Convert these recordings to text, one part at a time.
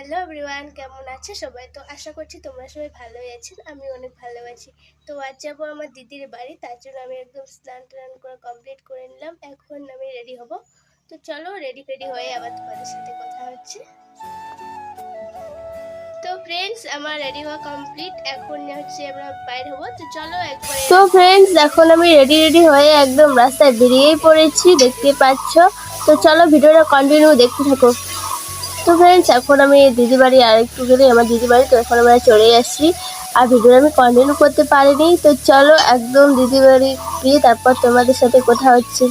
Hello everyone, কেমন আছে সবাই? তো আশা করছি তোমরা সবাই ভালোই আছেন। আমি অনেক ভালো আছি। তো আজ যাবো আমার দিদির বাড়ি, তার জন্য আমি একদম স্নান টান করে কমপ্লিট করে নিলাম। এখন আমি রেডি হব। তো চলো রেডি হয়ে আবার তোমাদের সাথে কথা হচ্ছে। তো ফ্রেন্ডস, আমার রেডি হওয়া কমপ্লিট। এখন হচ্ছে আমরা বাইরে হবো। তো চলো একবার। তো ফ্রেন্ডস, এখন আমি রেডি হয়ে একদম রাস্তায় বেরিয়েই পড়েছি, দেখতে পাচ্ছ। তো চলো ভিডিওটা কন্টিনিউ দেখতে থাকো। তো ফ্রেন্ডস, এখন আমি দিদি বাড়ি আর একটু গেলে আমার দিদি বাড়ি, তো এখন আমরা চলে আসছি। আর ভিডিওটা আমি কন্টিনিউ করতে পারিনি। তো চলো একদম দিদি বাড়ি গিয়ে তারপর তোমাদের সাথে কথা হচ্ছে।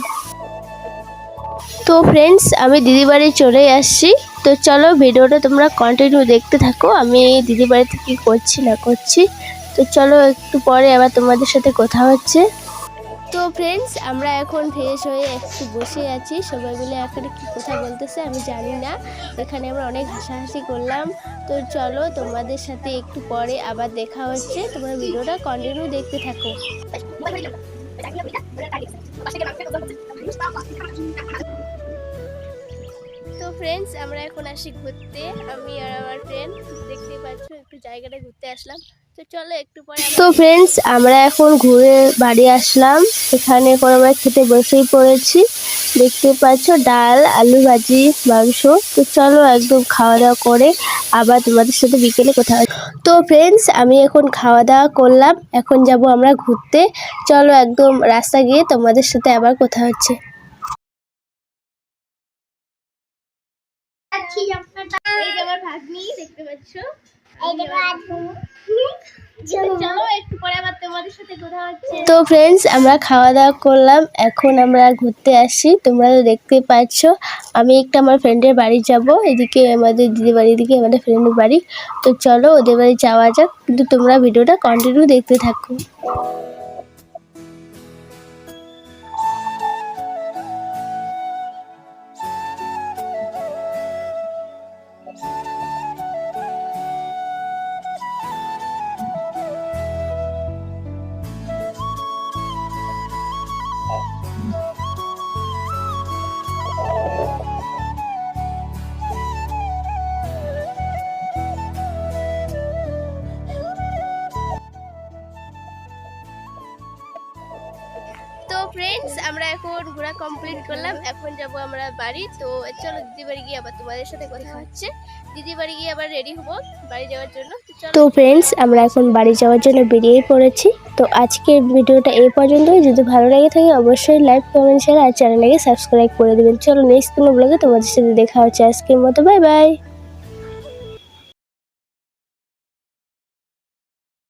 তো ফ্রেন্ডস, আমি দিদি বাড়ি চলে আসছি। তো চলো ভিডিওটা তোমরা কন্টিনিউ দেখতে থাকো, আমি দিদি বাড়িতে কী করছি না করছি। তো চলো একটু পরে আবার তোমাদের সাথে কথা হচ্ছে। তো ফ্রেন্ডস, আমরা এখন ফ্রেশ হয়ে একটু বসে আছি, সবাই মিলে এখানে কি কথা বলতেছে আমি জানি না। এখানে আমরা অনেক হাসাহাসি করলাম। তো চলো তোমাদের সাথে একটু পরে আবার দেখা হচ্ছে, তোমরা ভিডিওটা কন্টিনিউ দেখতে থাকো। তো ফ্রেন্ডস, আমরা এখন আসি ঘুরতে, আমি আর আমার ফ্রেন্ড। দেখতে পাচ্ছ একটু জায়গাটা ঘুরতে আসলাম। তো চলো একটু পরে। তো ফ্রেন্ডস, আমরা এখন ঘুরে বাড়ি আসলাম। এখানে এখন আমরা খেতে বসেই পড়েছি। দেখতে পাচ্ছ ডাল, আলু ভাজি, মাংস। তো চলো একদম খাওয়া দাওয়া করে আবার তোমাদের সাথে বিকেলে কথা হয়। তো ফ্রেন্ডস, আমি এখন খাওয়া দাওয়া করলাম, এখন যাব আমরা ঘুরতে। চলো একদম রাস্তা গিয়ে তোমাদের সাথে আবার কথা হচ্ছে। এই যে আমার ভাগ্নি, দেখতে পাচ্ছ। তো ফ্রেন্ডস, আমরা খাওয়া দাওয়া করলাম, এখন আমরা ঘুরতে আসি। তোমরা তো দেখতে পাচ্ছ আমি একটা আমার ফ্রেন্ডের বাড়ি যাব, এদিকে আমাদের দিদি বাড়ি, এদিকে আমাদের ফ্রেন্ডের বাড়ি। তো চলো ওদের বাড়ি যাওয়া যাক, কিন্তু তোমরা ভিডিওটা কন্টিনিউ দেখতে থাকো। তো ফ্রেন্ডস, আমরা এখন ঘোরা কমপ্লিট করলাম, এখন যাব আমরা বাড়ি। তো চলো দিদি বাড়ি গিয়ে আবার তোমাদের সাথে কথা হচ্ছে। দিদি বাড়ি গিয়ে আবার রেডি হবো বাড়ি যাওয়ার জন্য। তো ফ্রেন্ডস, আমরা এখন বাড়ি যাওয়ার জন্য বেরিয়ে পড়েছি। তো আজকের ভিডিওটা এই পর্যন্তই। যদি ভালো লাগে থাকে অবশ্যই লাইক, কমেন্ট, শেয়ার আর চ্যানেলটাকে সাবস্ক্রাইব করে দেবেন। চলো নেক্সট কোনো ব্লগে তোমাদের সাথে দেখা হচ্ছে। আজকের মতো বাই বাই।